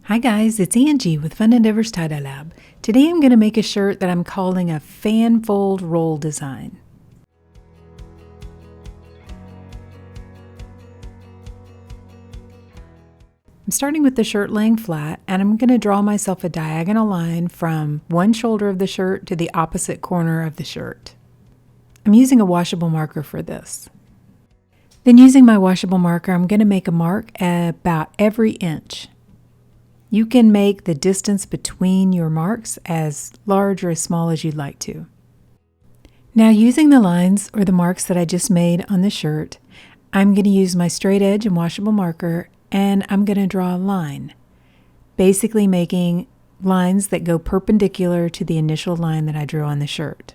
Hi guys, it's Angie with Fun Endeavors Tie-Dye Lab. Today I'm going to make a shirt that I'm calling a fan fold roll design. I'm starting with the shirt laying flat, and I'm going to draw myself a diagonal line from one shoulder of the shirt to the opposite corner of the shirt. I'm using a washable marker for this. Then using my washable marker, I'm going to make a mark at about every inch. You can make the distance between your marks as large or as small as you'd like to. Now, using the lines or the marks that I just made on the shirt, I'm going to use my straight edge and washable marker, and I'm going to draw a line, basically making lines that go perpendicular to the initial line that I drew on the shirt.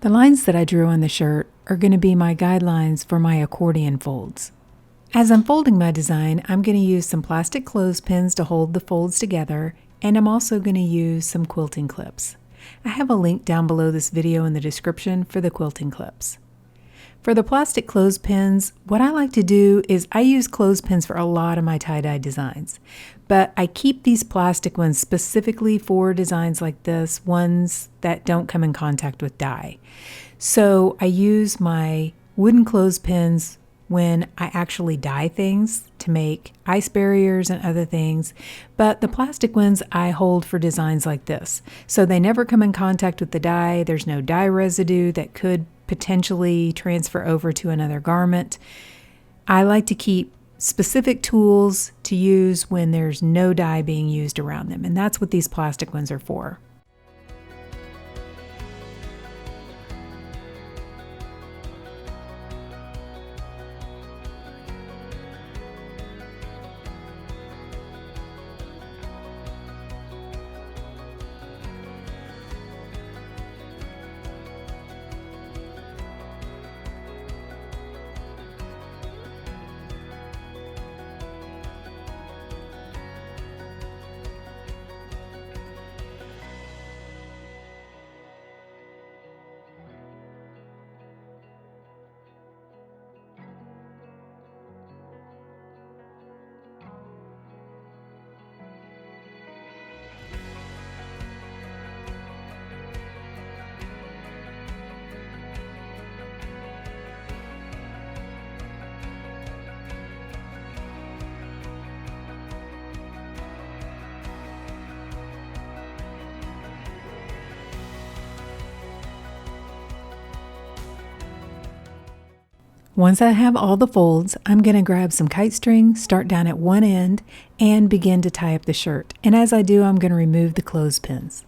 The lines that I drew on the shirt are going to be my guidelines for my accordion folds. As I'm folding my design, I'm going to use some plastic clothespins to hold the folds together, and I'm also going to use some quilting clips. I have a link down below this video in the description for the quilting clips. For the plastic clothespins, what I like to do is I use clothespins for a lot of my tie-dye designs, but I keep these plastic ones specifically for designs like this, ones that don't come in contact with dye. So I use my wooden clothespins when I actually dye things to make ice barriers and other things, but the plastic ones I hold for designs like this. So they never come in contact with the dye, there's no dye residue that could potentially transfer over to another garment. I like to keep specific tools to use when there's no dye being used around them, and that's what these plastic ones are for. Once I have all the folds, I'm going to grab some kite string, start down at one end, and begin to tie up the shirt. And as I do, I'm going to remove the clothespins.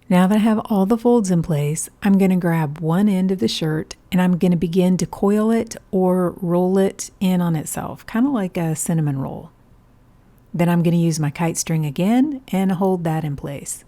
Now that I have all the folds in place, I'm going to grab one end of the shirt and I'm going to begin to coil it or roll it in on itself, kind of like a cinnamon roll. Then I'm going to use my kite string again and hold that in place.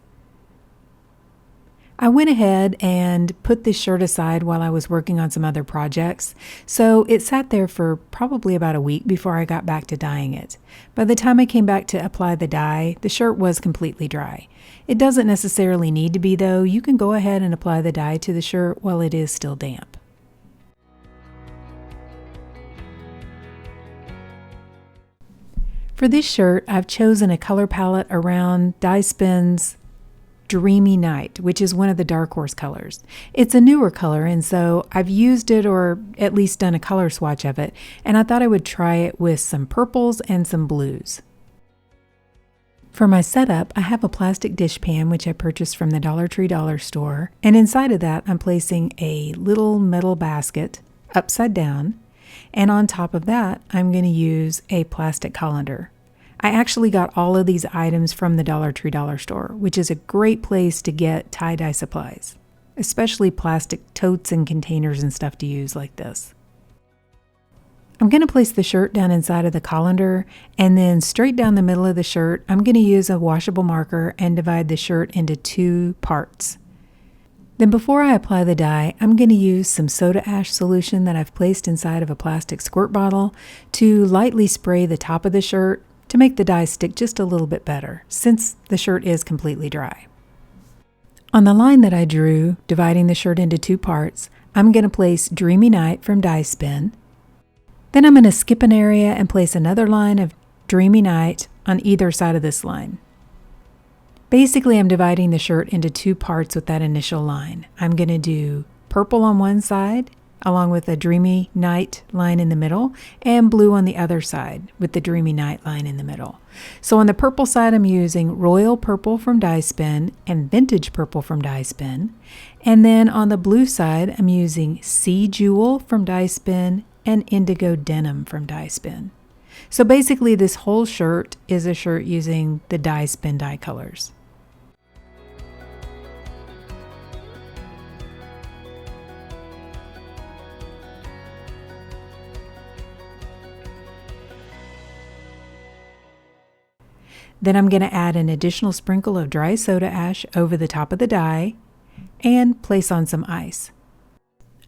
I went ahead and put this shirt aside while I was working on some other projects, so it sat there for probably about a week before I got back to dyeing it. By the time I came back to apply the dye, the shirt was completely dry. It doesn't necessarily need to be though. You can go ahead and apply the dye to the shirt while it is still damp. For this shirt, I've chosen a color palette around Dyespin's Dreamy Night, which is one of the Dark Horse colors. It's a newer color, and so I've used it, or at least done a color swatch of it, and I thought I would try it with some purples and some blues. For my setup, I have a plastic dishpan which I purchased from the Dollar Tree dollar store, and inside of that I'm placing a little metal basket upside down, and on top of that I'm going to use a plastic colander. I actually got all of these items from the Dollar Tree dollar store, which is a great place to get tie-dye supplies, especially plastic totes and containers and stuff to use like this. I'm going to place the shirt down inside of the colander, and then straight down the middle of the shirt, I'm going to use a washable marker and divide the shirt into 2 parts. Then before I apply the dye, I'm going to use some soda ash solution that I've placed inside of a plastic squirt bottle to lightly spray the top of the shirt to make the dye stick just a little bit better, since the shirt is completely dry. On the line that I drew, dividing the shirt into 2 parts, I'm going to place Dreamy Night from Dyespin. Then I'm going to skip an area and place another line of Dreamy Night on either side of this line. Basically, I'm dividing the shirt into 2 parts with that initial line. I'm going to do purple on one side, along with a Dreamy Night line in the middle, and blue on the other side with the Dreamy Night line in the middle. So on the purple side, I'm using Royal Purple from Dyespin and Vintage Purple from Dyespin. And then on the blue side, I'm using Sea Jewel from Dyespin and Indigo Denim from Dyespin. So basically, this whole shirt is a shirt using the Dyespin dye colors. Then I'm going to add an additional sprinkle of dry soda ash over the top of the dye and place on some ice.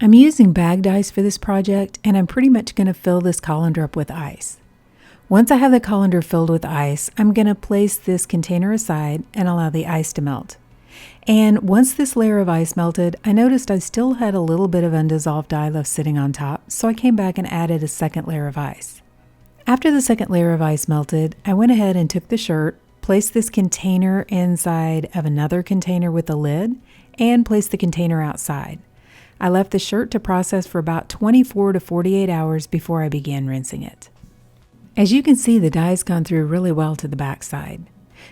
I'm using bagged ice for this project, and I'm pretty much going to fill this colander up with ice. Once I have the colander filled with ice, I'm going to place this container aside and allow the ice to melt. And once this layer of ice melted, I noticed I still had a little bit of undissolved dye left sitting on top, so I came back and added a second layer of ice. After the second layer of ice melted, I went ahead and took the shirt, placed this container inside of another container with a lid, and placed the container outside. I left the shirt to process for about 24 to 48 hours before I began rinsing it. As you can see, the dye's gone through really well to the back side.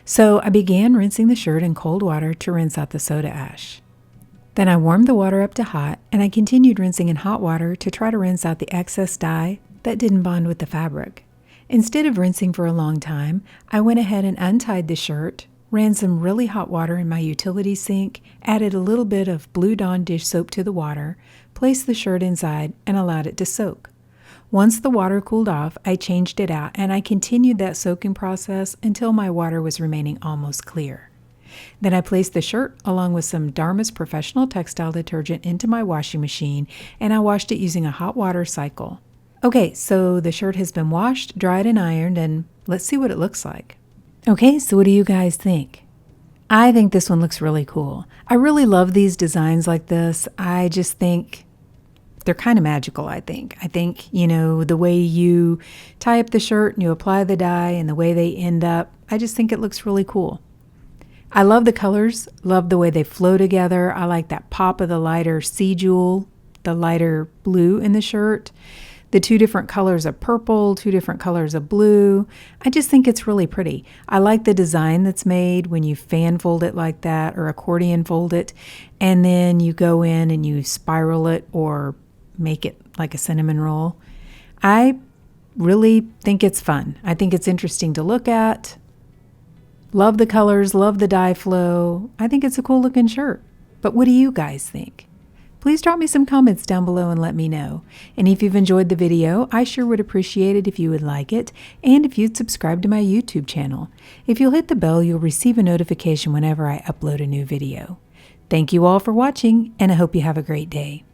So I began rinsing the shirt in cold water to rinse out the soda ash. Then I warmed the water up to hot, and I continued rinsing in hot water to try to rinse out the excess dye that didn't bond with the fabric. Instead of rinsing for a long time, I went ahead and untied the shirt, ran some really hot water in my utility sink, added a little bit of Blue Dawn dish soap to the water, placed the shirt inside, and allowed it to soak. Once the water cooled off, I changed it out, and I continued that soaking process until my water was remaining almost clear. Then I placed the shirt along with some Dharma's Professional Textile Detergent into my washing machine, and I washed it using a hot water cycle. Okay, so the shirt has been washed, dried, and ironed, and let's see what it looks like. Okay, so what do you guys think? I think this one looks really cool. I really love these designs like this. I just think they're kind of magical, I think. I think, the way you tie up the shirt and you apply the dye and the way they end up, I just think it looks really cool. I love the colors, love the way they flow together. I like that pop of the lighter Sea Jewel, the lighter blue in the shirt. The 2 different colors of purple, 2 different colors of blue. I just think it's really pretty. I like the design that's made when you fan fold it like that or accordion fold it, and then you go in and you spiral it or make it like a cinnamon roll. I really think it's fun. I think it's interesting to look at. Love the colors, love the dye flow. I think it's a cool looking shirt. But what do you guys think? Please drop me some comments down below and let me know. And if you've enjoyed the video, I sure would appreciate it if you would like it and if you'd subscribe to my YouTube channel. If you'll hit the bell, you'll receive a notification whenever I upload a new video. Thank you all for watching, and I hope you have a great day.